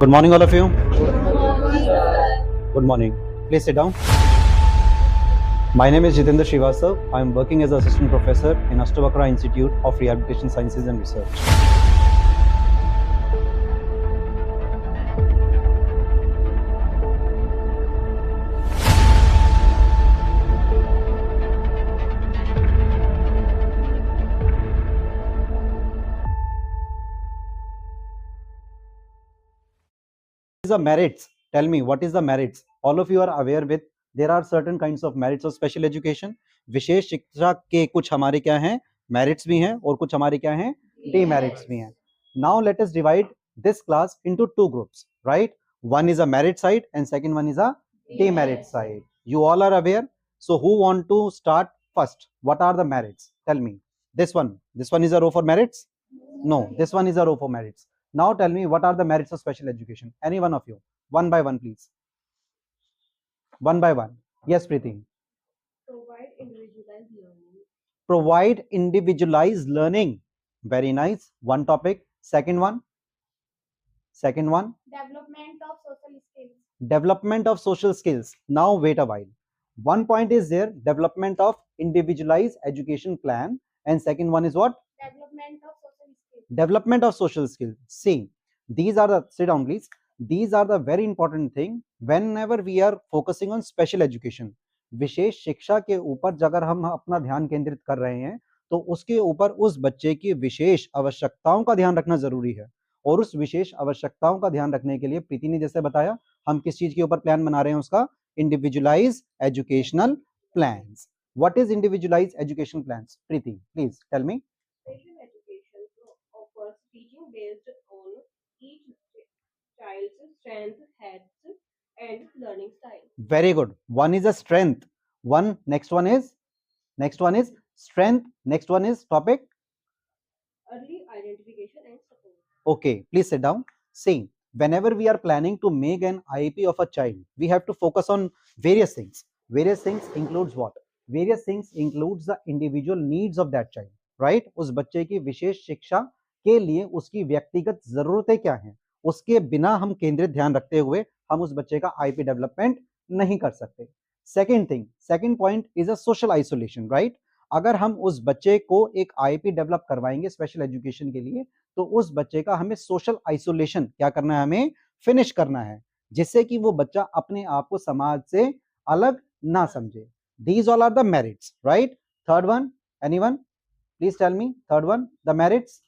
Good morning, all of you. Good morning. Please sit down. My name is Jitendra Srivastav. I am working as assistant professor in Ashtavakra Institute of Rehabilitation Sciences and Research. What is the merits? Tell me, what is the merits? All of you are aware with there are certain kinds of merits of special education. विशेष शिक्षा के कुछ हमारे क्या हैं merits भी हैं और कुछ हमारे क्या हैं demerits भी हैं. Now let us divide this class into two groups, right? One is a merit side and second one is a demerit side. You all are aware. So who want to start first? What are the merits? Tell me. This one is a row for merits? No, this one is a row for merits. Now tell me what are the merits of special education? Any one of you. One by one, please. One by one. Yes, Preeti. Provide individualized learning. Provide individualized learning. Very nice. One topic. Second one. Development of social skills. Development of social skills. Now wait a while. One point is there, development of individualized education plan, and second one is what? Development of social skills. Development of social skills. See, these are the, sit down please. These are the very important thing whenever we are focusing on special education. विशेष शिक्षा के ऊपर अगर हम अपना ध्यान केंद्रित कर रहे हैं तो उसके ऊपर उस बच्चे की विशेष आवश्यकताओं का ध्यान रखना जरूरी है. और उस विशेष आवश्यकताओं का ध्यान रखने के लिए प्रीति ने जैसे बताया हम किस चीज के ऊपर प्लान बना रहे हैं उसका individualise educational plans. What is individualise education plans? Preeti please tell me. Special education offers teaching based on each child's strength, habits, and learning style. Very good. One is a strength. Next one is strength. Next one is topic. Early identification and support. Okay, please sit down. See, whenever we are planning to make an IEP of a child, we have to focus on various things. Various things includes what? Various things includes the individual needs of that child, right? उस बच्चे की विशेष शिक्षा के लिए उसकी व्यक्तिगत जरूरतें क्या हैं, उसके बिना हम केंद्रित ध्यान रखते हुए हम उस बच्चे का आईपी डेवलपमेंट नहीं कर सकते. Second point is a social isolation, right? अगर हम उस बच्चे को एक आईपी डेवलप करवाएंगे स्पेशल एजुकेशन के लिए तो उस बच्चे का हमें सोशल आइसोलेशन क्या करना है, हमें फिनिश करना है, जिससे कि वो बच्चा अपने आप को समाज से अलग ना समझे. These all are the merits, right? Third one, anyone? Please tell me. Third one, the merits.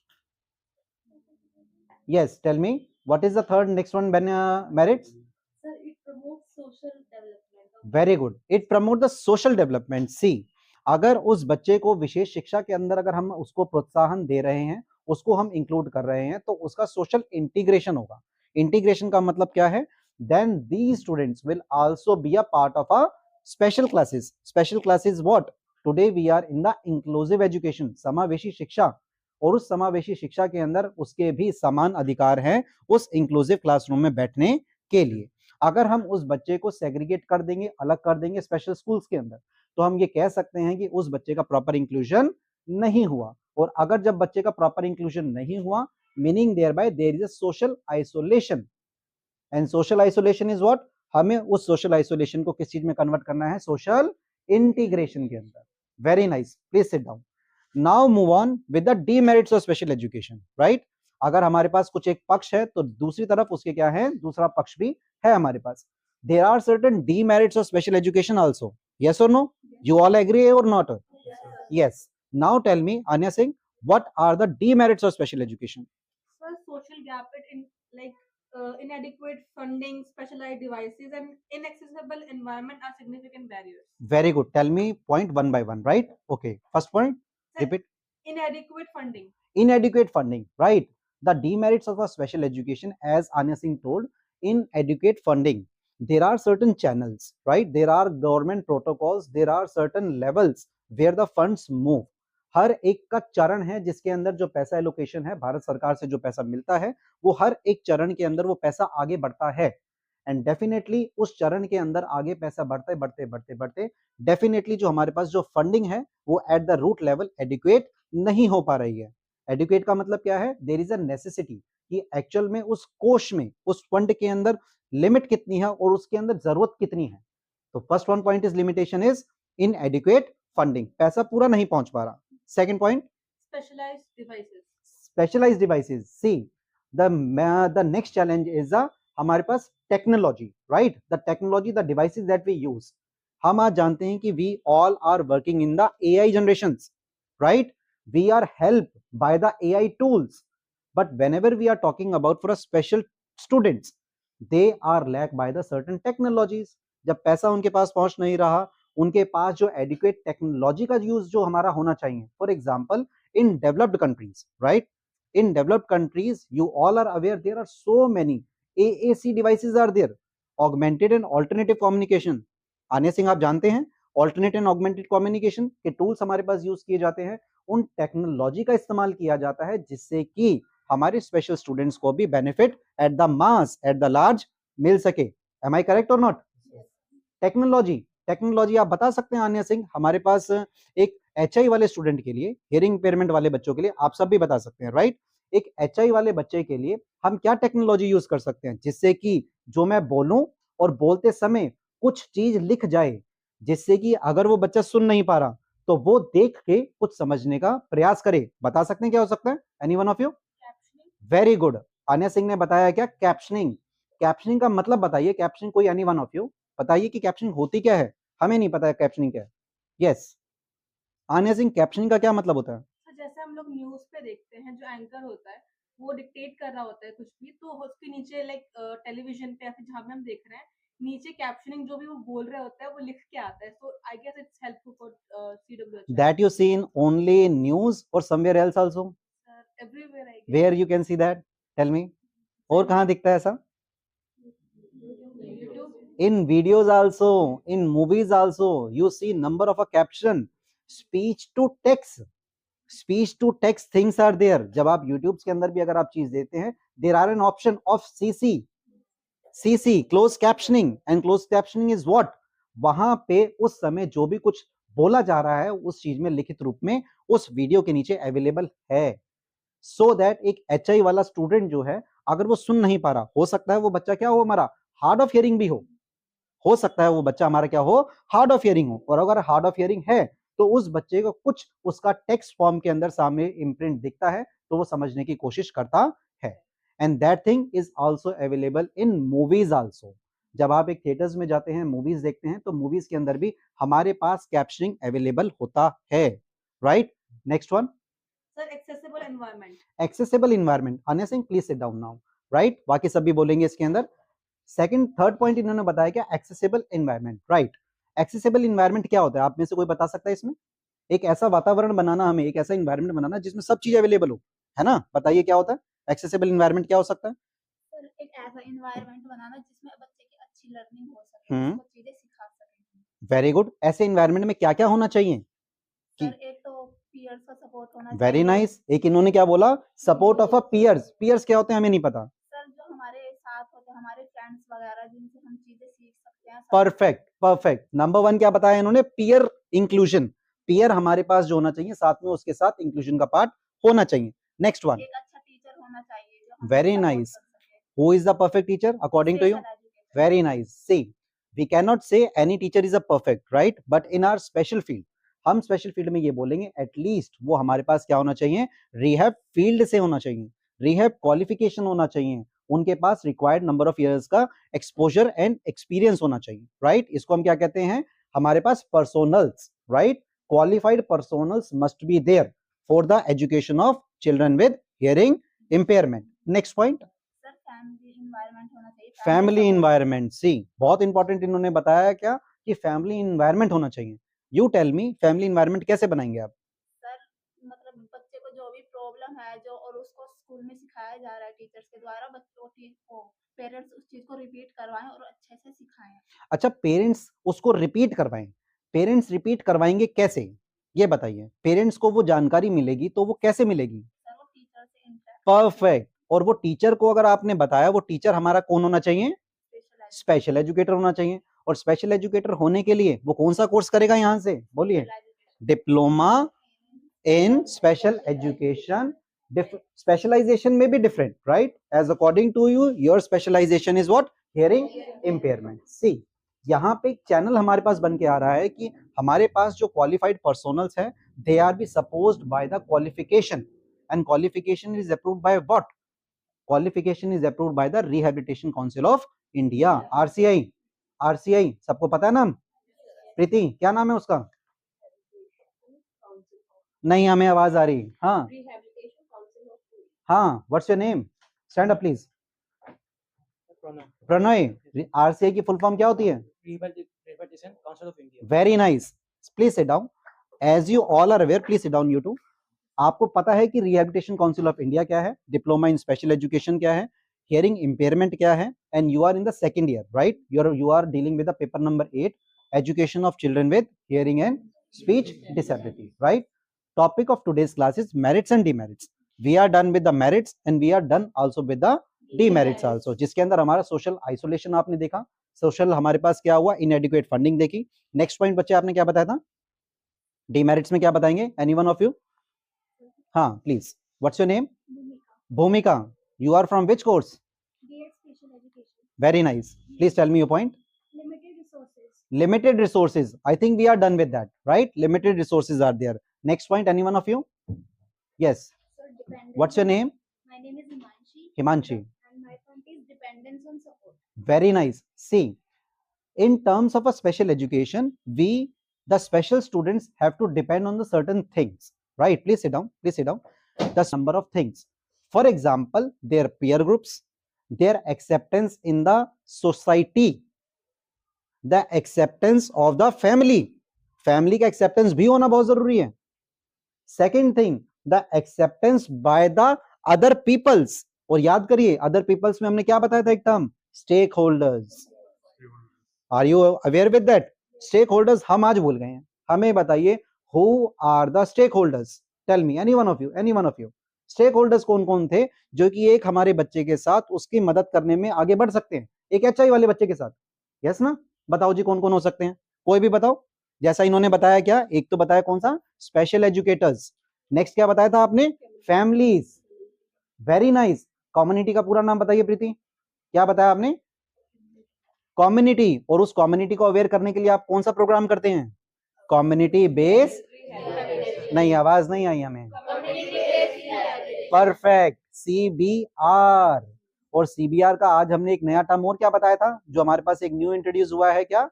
Yes, tell me. What is the third next one? Merits. Sir, it promotes social development. Very good. It promotes the social development. See, अगर उस बच्चे को विशेष शिक्षा के अंदर अगर हम उसको प्रोत्साहन दे रहे हैं, उसको हम इंक्लूड कर रहे हैं तो उसका सोशल इंटीग्रेशन होगा. इंटीग्रेशन का मतलब क्या है? Then these students will also be a part of a special classes. Special classes what? Today we are in the inclusive education. समावेशी शिक्षा. और उस समावेशी शिक्षा के अंदर उसके भी समान अधिकार हैं उस इंक्लूसिव क्लासरूम में बैठने के लिए. अगर हम उस बच्चे को सेग्रीगेट कर देंगे, अलग कर देंगे स्पेशल स्कूल्स के अंदर, तो हम ये कह सकते हैं कि उस बच्चे का प्रॉपर इंक्लूजन नहीं हुआ. और अगर जब बच्चे का प्रॉपर इंक्लूजन नहीं हुआ, meaning thereby there is a social isolation. And social isolation is what? हमें उस सोशल आइसोलेशन को किस चीज में कन्वर्ट करना है? सोशल इंटीग्रेशन के अंदर. Very nice. Please sit down. Now move on with the demerits of special education, right? अगर हमारे पास कुछ एक पक्ष है तो दूसरी तरफ उसके क्या है, दूसरा पक्ष भी है हमारे पास. There are certain demerits of special education also. Yes or no? You all agree or not? Yes. Now tell me Anya Singh, what are the demerits of special education? Sir, social gap in inadequate funding, specialized devices, and inaccessible environment are significant barriers. Very good. Tell me point one by one, right? Okay. First point, Sir, repeat. inadequate funding. Inadequate funding, right? The demerits of a special education, as Anya Singh told, inadequate funding. There are certain channels, right? There are government protocols. There are certain levels where the funds move. हर एक का चरण है जिसके अंदर जो पैसा allocation है, भारत सरकार से जो पैसा मिलता है वो हर एक चरण के अंदर वो पैसा आगे बढ़ता है. एंड डेफिनेटली उस चरण के अंदर आगे पैसा बढ़ते बढ़ते बढ़ते बढ़ते डेफिनेटली जो हमारे पास जो फंडिंग है वो at the root level adequate नहीं हो पा रही है. एडिक्वेट का मतलब क्या है? There is a necessity. कि एक्चुअल में उस कोष में, उस फंड के अंदर लिमिट कितनी है और उसके अंदर जरूरत कितनी है। तो first one point is limitation is inadequate funding, पैसा पूरा नहीं पहुंच पा रहा। Second point specialised devices. See the next challenge is हमारे पास technology, right, the technology, the devices that we use. हम आज जानते हैं कि we all are working in the AI generations, right, we are helped by the AI tools, but whenever we are talking about for a special students, they are lacked by the certain technologies। जब पैसा उनके पास पहुंच नहीं रहा, उनके पास जो adequate technology का use जो हमारा होना चाहिए, for example in developed countries, right, in developed countries you all are aware there are so many AAC devices are there, augmented and alternative communication। आने सिंह आप जानते हैं ऑल्टरनेट एंड ऑगमेंटेड कम्युनिकेशन के टूल्स हमारे पास यूज किए जाते हैं, उन टेक्नोलॉजी का इस्तेमाल किया जाता है जिससे कि हमारे स्पेशल स्टूडेंट्स को भी benefit at the mass, at the large मिल सके। Am I correct or not? Technology, technology आप बता सकते हैं आन्या सिंह, हमारे पास एक HI वाले स्टूडेंट के लिए, हियरिंग इम्पेयरमेंट वाले बच्चों के लिए, आप सब भी बता सकते हैं, राइट, एक HI वाले बच्चे के लिए हम क्या टेक्नोलॉजी यूज कर सकते हैं जिससे कि जो मैं बोलूं और बोलते समय कुछ चीज लिख जाए, जिससे कि अगर वो बच्चा सुन नहीं पा रहा तो वो देख के कुछ समझने का प्रयास करे। बता सकते हैं क्या हो सकता है? Any one of you? Very good, Aanya Singh ने बताया क्या? कैप्शनिंग। कैप्शनिंग का मतलब बताइए, कैप्शनिंग कोई एनी वन ऑफ यू बताइए कि कैप्शनिंग होती क्या है? हमें नहीं पता है कैप्शनिंग क्या है। यस आन्या सिंह, कैप्शनिंग का क्या मतलब होता है? जैसे हम लोग न्यूज पे देखते हैं, जो एंकर होता है वो डिक्टेट कर रहा होता है कुछ भी, तो उसके नीचे लाइक टेलीविजन पे या फिर जहाँ पे हम देख रहे हैं, नीचे कैप्शनिंग जो भी वो बोल रहे होता है वो लिख के आता है। So I guess it's helpful for CWH। That you see in only news or somewhere else also? Everywhere I guess। Where you can see that? Tell me. और कहाँ दिखता है ऐसा? In videos also, in movies also, you see number of a caption, speech to text, speech to text things are there। जब आप YouTube के अंदर भी अगर आप चीज देते हैं, there are an option of CC, closed captioning, and closed captioning is what? वहां पे उस समय जो भी कुछ बोला जा रहा है उस चीज में लिखित रूप में उस वीडियो के नीचे अवेलेबल है, सो दैट एक HI वाला स्टूडेंट जो है अगर वो सुन नहीं पा रहा, हो सकता है वो बच्चा क्या हो, हमारा हार्ड ऑफ हियरिंग भी हो सकता है वो बच्चा हमारा क्या हो, हार्ड ऑफ हियरिंग हो, और अगर हार्ड ऑफ हियरिंग है तो उस बच्चे को कुछ उसका टेक्स्ट फॉर्म के अंदर सामने इम्प्रिंट दिखता है तो वो समझने की कोशिश करता है। And that thing is also available in movies also. जब आप एक थिएटर्स में जाते हैं, मूवीज देखते हैं, तो मूवीज के अंदर भी हमारे पास कैप्शनिंग अवेलेबल होता है, right. Next one sir, accessible environment. Accessible environment, Aanya Singh please sit down now, right, बाकी सब भी बोलेंगे इसके अंदर। सेकंड थर्ड पॉइंट इन्होंने बताया क्या? Accessible environment, right. Accessible environment क्या होता है? आप में से कोई बता सकता है इसमें? एक ऐसा वातावरण बनाना, हमें एक ऐसा एनवायरनमेंट बनाना जिसमें सब चीज अवेलेबल हो, है ना? बताइए क्या होता है एक्सेसिबल एनवायरनमेंट, क्या हो सकता है? सर, एक ऐसा एनवायरनमेंट बनाना जिसमें बच्चे की अच्छी लर्निंग हो सके, उसको चीजें सिखा सके। वेरी गुड, ऐसे एनवायरनमेंट में क्या क्या होना चाहिए? सर, एक तो पीयर्स का सपोर्ट होना चाहिए। वेरी नाइस, एक इन्होंने क्या बोला? Support of a peers. Peers क्या होते हैं हमें नहीं पता। सर, जो हमारे साथ होते हैं, हमारे फ्रेंड्स वगैरह, जिनसे हम चीजें सीख सकते हैं। परफेक्ट परफेक्ट, नंबर वन क्या बताया इन्होंने? Peer inclusion. पीयर हमारे पास जो होना चाहिए, साथ में उसके साथ इंक्लूजन का पार्ट होना चाहिए। नेक्स्ट वन, एक अच्छा टीचर होना चाहिए जो हमें वेरी support नाइस। कर सके। Who is the perfect teacher according to you? Special educator। Very nice. See, we cannot say any teacher is a perfect, right? But in our special field, हम special field में ये बोलेंगे at least वो हमारे पास क्या होना चाहिए? रिहैब फील्ड से होना चाहिए, रिहैब क्वालिफिकेशन होना चाहिए, उनके पास रिक्वायर्ड नंबर ऑफ इयर्स का एक्सपोजर एंड एक्सपीरियंस होना चाहिए, राइट। इसको हम क्या कहते हैं? हमारे पास personnels, right, qualified personnels must be there for the education of children with hearing impairment. Next point, sir, family environment होना चाहिए। Family environment. सी, बहुत इंपॉर्टेंट इन्होंने बताया क्या कि फैमिली इन्वायरमेंट होना चाहिए। You tell me, family environment कैसे बनाएंगे आप? सर, मतलब बच्चे को जो भी प्रॉब्लम है जो, और उसको स्कूल में सिखाया जा रहा है टीचर्स के द्वारा, बच्चों को पेरेंट्स उस चीज को रिपीट करवाएं और अच्छे से सिखाएं। अच्छा, पेरेंट्स उसको रिपीट करवाएं। पेरेंट्स रिपीट करवाएंगे कैसे, ये बताइए। पेरेंट्स को वो जानकारी मिलेगी तो वो कैसे मिलेगी? सर, वो टीचर से इंटरेक्ट। परफेक्ट। और वो टीचर को अगर आपने बताया, वो टीचर हमारा कौन होना चाहिए? स्पेशल एजुकेटर होना चाहिए। और स्पेशल एजुकेटर होने के लिए वो कौन सा कोर्स करेगा? यहां से बोलिए। Diploma in special education specialisation में भी different, right? As according to you, your specialisation is what? Hearing impairment. See, यहाँ पे एक चैनल हमारे पास बन के आ रहा है कि हमारे पास जो क्वालिफाइड पर्सोनल्स हैं, they are be supposed by the qualification, and qualification is approved by what? Qualification is approved by the rehabilitation council of India, RCI. RCI सबको पता है नाम? प्रीति, क्या नाम है उसका? नहीं, हमें आवाज आ रही। हाँ हाँ, what's your name? Stand up please. Pranay. RCI की फुल फॉर्म क्या होती है? Rehabilitation council of India. Very nice, please sit down. As you all are aware, please sit down you too. आपको पता है कि रिहैबिलिटेशन काउंसिल ऑफ इंडिया क्या है, डिप्लोमा इन स्पेशल एजुकेशन क्या है, हियरिंग इम्पेयरमेंट क्या है, and you are in the second year, right? You are dealing with the paper number 8, education of children with hearing and speech disability, right? Topic of today's class is merits and demerits. We are done with the merits and we are done also with the demerits also, जिसके अंदर हमारा social isolation आपने देखा, social हमारे पास क्या हुआ, inadequate funding देखी। नेक्स्ट पॉइंट बच्चे आपने क्या बताया था? डीमेरिट्स में क्या बताएंगे? Anyone of you? हाँ please, what's your name? Bhumika. You are from which course? Very nice, please tell me your point. Limited resources, I think we are done with that, right? Limited resources are there. Next point, anyone of you? Yes. Sir, What's your name? My name is Himanshi. Himanshi. And my point is dependence on support. Very nice. See, in terms of a special education, the special students have to depend on the certain things, right? Please sit down. Please sit down. The number of things. For example, their peer groups, their acceptance in the society, the acceptance of the family. Family का acceptance भी होना बहुत जरूरी है। Second thing, the acceptance by the other peoples. और याद करिए, other peoples में हमने क्या बताया था एक term? Stakeholders. Are you aware with that? Stakeholders हम आज भूल गए हैं। हमें बताइए, who are the stakeholders? Tell me, any one of you, any one of you. Stakeholders कौन कौन थे जो कि एक हमारे बच्चे के साथ उसकी मदद करने में आगे बढ़ सकते हैं, एक एचआई वाले बच्चे के साथ? यस ना? बताओ जी, कौन कौन हो सकते हैं? कोई भी बताओ। जैसा इन्होंने बताया, क्या एक तो बताया कौन सा? Special educators. नेक्स्ट क्या बताया था आपने? फैमिलीज। Very nice. कम्युनिटी का पूरा नाम बताइए प्रीति, क्या बताया आपने? कम्युनिटी। और उस कम्युनिटी को अवेयर करने के लिए आप कौन सा प्रोग्राम करते हैं? Community base. नहीं, आवाज नहीं आई हमें। Perfect, CBR। और सीबीआर का आज हमने एक नया टर्म और क्या बताया था, जो हमारे पास एक न्यू इंट्रोड्यूस हुआ है, क्या?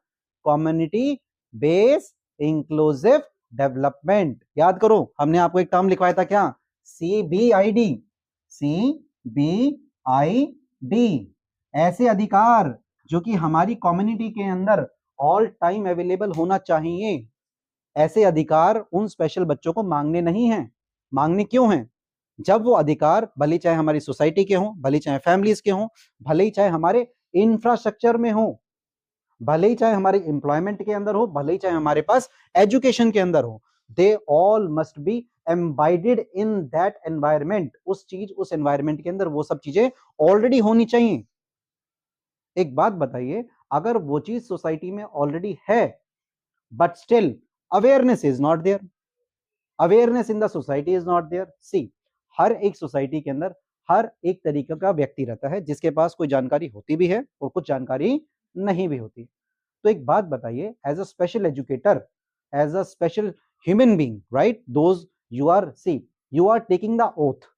Community based inclusive development. याद करो, हमने आपको एक टर्म लिखवाया था, क्या? CBID। CBID। ऐसे अधिकार जो कि हमारी कम्युनिटी के अंदर ऑल टाइम अवेलेबल होना चाहिए, ऐसे अधिकार उन स्पेशल बच्चों को मांगने नहीं है। मांगने क्यों हैं? जब वो अधिकार भले चाहे हमारी सोसाइटी के हों, भले चाहे फैमिलीज के हों, भले ही चाहे हमारे इंफ्रास्ट्रक्चर में हो, भले ही चाहे हमारे एम्प्लॉयमेंट के अंदर हो, भले ही चाहे हमारे पास एजुकेशन के अंदर हो, they all must be embedded in that environment. उस एनवायरमेंट के अंदर वो सब चीजें ऑलरेडी होनी चाहिए। एक बात बताइए, अगर वो चीज सोसाइटी में ऑलरेडी है but still awareness is not there, awareness in the society is not there. See, हर एक सोसाइटी के अंदर हर एक तरीके का व्यक्ति रहता है, जिसके पास कोई जानकारी होती भी है और कुछ जानकारी नहीं भी होती। तो एक बात बताइए, as a special educator, as a special human being, right, those you are taking the oath.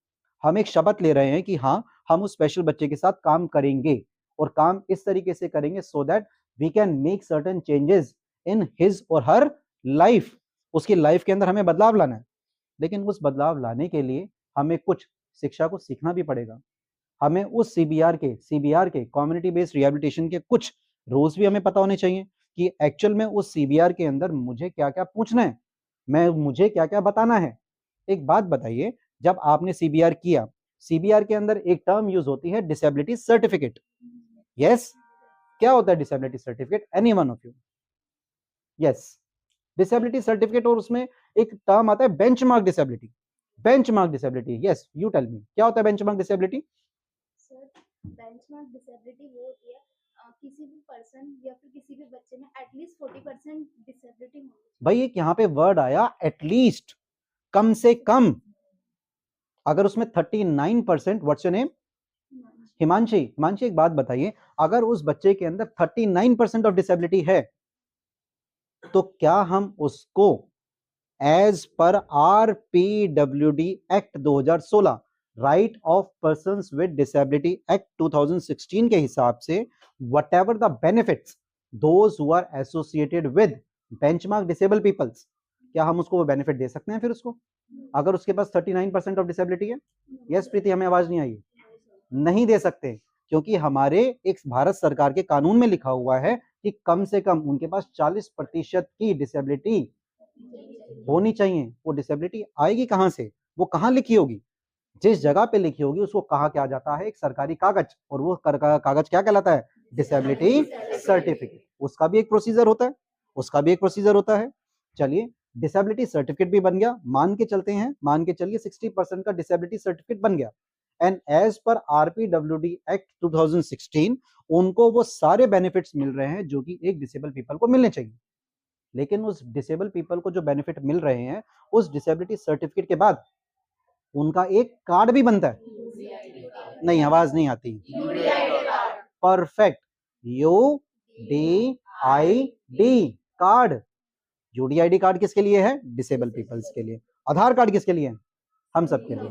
हम एक शपथ ले रहे हैं कि हाँ, हम उस स्पेशल बच्चे के साथ काम करेंगे, और काम इस तरीके से करेंगे so that we can make certain changes in his or her life. उसकी लाइफ के अंदर हमें बदलाव लाना है, लेकिन उस बदलाव लाने के लिए हमें कुछ शिक्षा को सीखना भी पड़ेगा। हमें उस सीबीआर के कम्युनिटी बेस्ड रिहैबिलिटेशन के कुछ रूल्स भी हमें पता होने चाहिए कि एक्चुअल में उस सीबीआर के अंदर मुझे क्या क्या पूछना है, मुझे क्या क्या बताना है। एक बात बताइए, जब आपने सीबीआर किया, सीबीआर के अंदर एक टर्म यूज होती है, डिसेबिलिटी सर्टिफिकेट। यस, क्या होता है disability certificate? Any one of you? Yes, disability certificate. और उसमें एक टर्म आता है benchmark disability. Benchmark disability, yes, you tell me, क्या होता है benchmark disability? Sir, benchmark disability वो होती है किसी भी पर्सन या फिर किसी भी बच्चे में एटलीस्ट 40% डिसेबिलिटी होनी चाहिए। भाई, एक यहाँ पे वर्ड आया एटलीस्ट, कम से कम। अगर उसमें 39%, what's your name? Himanshi. Himanshi एक बात बताइए, अगर उस बच्चे के अंदर 39% ऑफ डिसेबिलिटी है तो क्या हम उसको as per RPWD act 2016, right of persons with disability act 2016 के हिसाब से whatever the benefits those who are associated with benchmark disabled peoples, क्या हम उसको वो बेनिफिट दे सकते हैं फिर उसको, अगर उसके पास 39% ऑफ डिसेबिलिटी है? यस प्रीति, हमें आवाज नहीं आई। नहीं दे सकते, क्योंकि हमारे एक भारत सरकार के कानून में लिखा हुआ है कि कम से कम उनके पास 40% की डिसेबिलिटी होनी चाहिए। वो डिसेबिलिटी आएगी कहां से, वो कहां लिखी होगी? जिस जगह पे लिखी होगी उसको कहा क्या जाता है? एक सरकारी कागज, और वो कागज क्या कहलाता है? Disability certificate. उसका भी एक प्रोसीजर होता है, उसका भी एक प्रोसीजर होता है। चलिए, डिसेबिलिटी सर्टिफिकेट भी बन गया, मान के चलते हैं, मान के चलिए 60% का डिसेबिलिटी सर्टिफिकेट बन गया, and as per RPWD act 2016 उनको वो सारे बेनिफिट्स मिल रहे हैं जो कि एक डिसेबल पीपल को मिलने चाहिए। लेकिन उस डिसेबल पीपल को जो बेनिफिट मिल रहे हैं, उस डिसेबिलिटी सर्टिफिकेट के बाद उनका एक कार्ड भी बनता है। नहीं, आवाज नहीं आती। Perfect, UDID card. UDID card किसके लिए है? डिसेबल पीपल्स के लिए। आधार कार्ड किसके लिए है? हम सब के लिए।